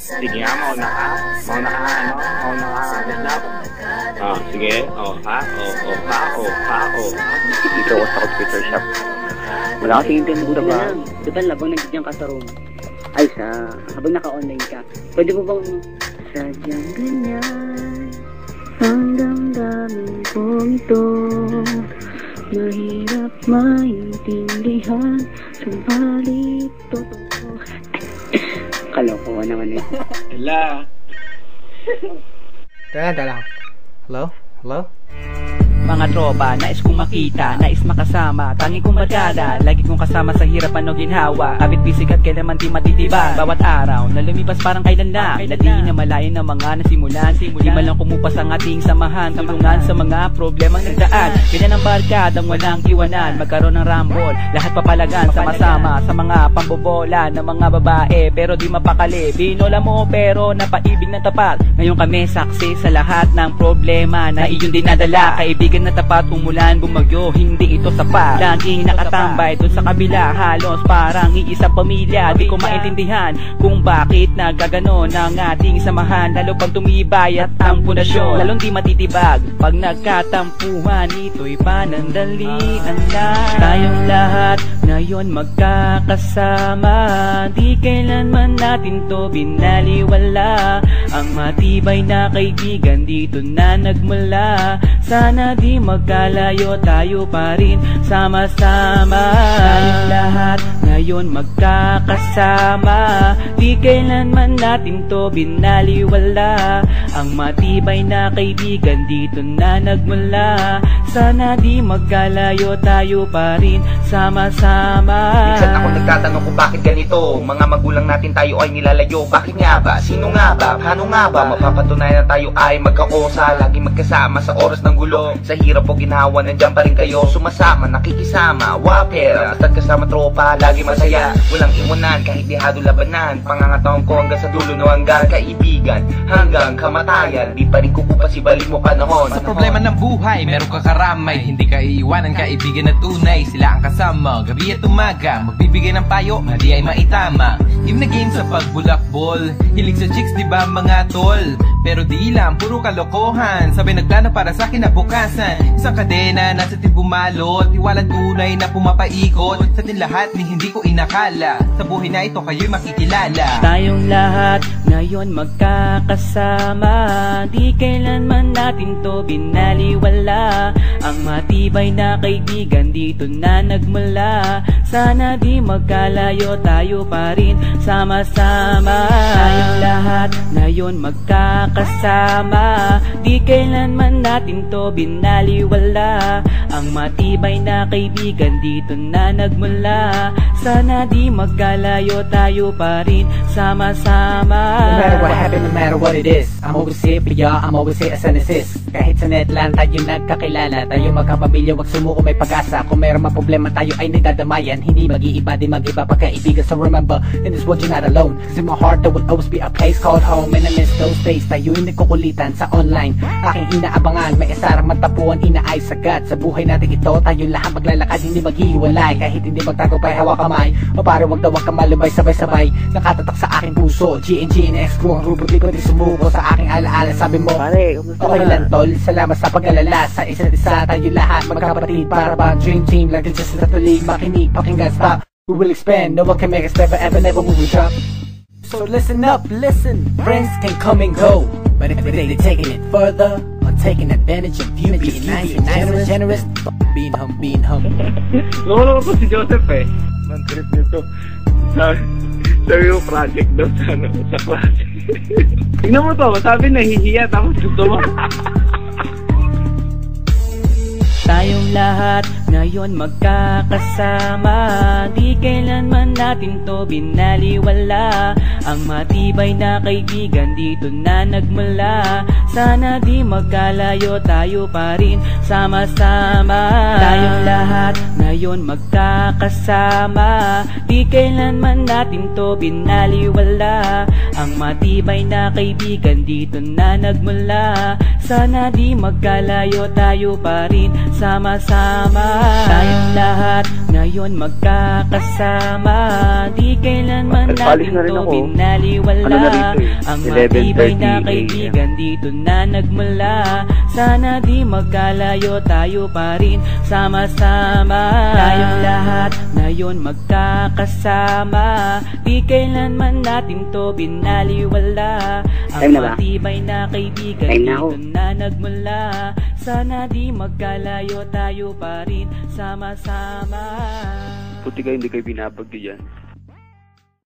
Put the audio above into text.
Sige nga, mauna ka. Mauna ka, ano? Mauna ka, ganap. Sige. Ha. Dito ako sa computer shop. Wala kasing internet Buti ba? lang. Diba labang nandiyan ka sa room? Ay habang naka-online ka, pwede mo bang sadyang ganyan ang damdamin kong ito, mahirap maintindihan, subalit totoo. Kalokohan naman eh. Hala. Tala. Hello? Mga tropa, nais kong makita, nais makasama, tanging kong barkada, lagi kong kasama sa hirapan o ginhawa. Kapit bisikat kailanman di matitibag, bawat araw na lumipas parang kailan lang, na di na malayan ng mga nasimulan. Di man lang kumupas ang ating samahan, tulungan sa mga problemang nagdaan. Ganyan ang barkadang walang iwanan, magkaroon ng rambol, lahat papalagan, sama-sama sa mga pambobola ng mga babae, pero di mapakali. Binola mo pero napaibig na tapat. Ngayon kami saksi sa lahat ng problema na iyon dinadala. Kaibigan na tapat, umulan, bumagyo, hindi ito sapat. Laging nakatambay doon sa kabila, halos parang iisang pamilya. Di ko maintindihan kung bakit nagkaganon ang ating samahan, lalo pang tumibay at ang pundasyon lalong di matitibag. Pag nagkatampuhan, ito'y panandalian lang. Tayong lahat ngayon magkakasama, di kailanman natin to binaliwala. Ang matibay na kaibigan dito na nagmula, sana di magkalayo, tayo pa rin sama-sama. Tayong lahat ngayon magkakasama, di kailanman natin to binaliwala. Ang matibay na kaibigan dito na nagmula, sana di magkalayo, tayo pa rin sama-sama. Minsan ako nagtatanong kung bakit ganito, mga magulang natin tayo ay nilalayo. Bakit nga ba? Sino nga ba? Paano nga ba? Mapapatunayan na tayo ay magkakosa, lagi magkasama sa oras ng gulo. Sa hirap o ginhawa, nandiyan pa rin kayo, sumasama, nakikisama, wapera, basta't kasama tropa, lagi masaya, walang iwanan, kahit dihado labanan. Pangangatawang ko hanggang sa dulo, no, hanggang kaibigan, hanggang kamatayan, di pa rin kukupa si balik mo panahon. Sa problema ng buhay, meron ka karamay, hindi ka iiwanan, kaibigan na tunay, sila ang kasama, gabi at umaga, magbibigay ng payo, mali ay maitama. Game na game sa pagbulakbol, hilig sa chicks, di ba mga tol? Pero di lang, puro kalokohan, sabay nagplano para sa kinabukasan. Isang kadena na sa atin bumalot, tiwalang tunay na pumapaikot sa atin lahat ni hindi ko inakala, sa buhay na ito kayo'y makikilala. Tayong lahat ngayon magkakasama, di kailanman natin to binaliwala. Ang matibay na kaibigan dito na nagmula, sana di magkalayo, tayo pa rin sama-sama. Tayong lahat ngayon magkakasama, di kailanman natin to binaliwala. Ang matibay na kaibigan dito na nagmula, sana di magkalayo, tayo pa rin sama-sama. No matter what happened, no matter what it is, I'm always here for ya, I'm always here as an assist. Kahit sa net lang tayo nagkakilala, tayo magkapamilya, wag sumuko, may pag-asa. Kung mayroon mga problema tayo ay nagdadamayan, hindi mag-iiba, di mag-iba pagkaibigan. So remember, in this world you're not alone, cause in my heart there will always be a place called home. And I miss those days, tayo yung nagkukulitan sa online, aking inaabangan, may isarang matapuan, inaayos agad. Sa buhay natin ito, tayo lahat maglalakad, hindi maghiwalay, kahit hindi magtagumpay, hawak kamay, o para wag daw wag ka malubay, sabay-sabay nakatatak sa aking puso. GNG and X crew, ang grupo di pwede sumuko sa aking alaala. Sabi mo, Pare, kumusta okay ka? lang tol, salamat sa pag-alala. Sa isa't isa tayo lahat magkapatid, para ba dream team like the just sa tulig. Makinig, pakinggan, stop, we will expand, no one can make us never ever will we drop. So listen up, listen, friends can come and go, but if they taking it further or taking advantage of you, being nice and generous, being hum. Lolo ko si Joseph eh. Ang trip nito. Sabi yung project daw sa klase. Tingnan mo to, sabi nahihiya tapos gusto mo. Tayong lahat ngayon magkakasama, di kailanman natin to binaliwala. Ang matibay na kaibigan dito na nagmula, sana di magkalayo, tayo pa rin sama-sama. Tayong lahat ngayon magkakasama, di kailanman natin to binaliwala. Ang matibay na kaibigan dito na nagmula, sana di magkalayo, tayo pa rin sama-sama. Tayong lahat ngayon magkakasama, di kailanman natin to binaliwala. Ang matibay na kaibigan dito na nagmula, sana di magkalayo, tayo pa rin sama-sama. Tayong lahat ngayon magkakasama, di kailanman natin to binaliwala. Ang matibay na kaibigan dito na nagmula, sana di magkalayo, tayo pa rin sama-sama. Puti kayo, hindi kayo binabagyo dyan.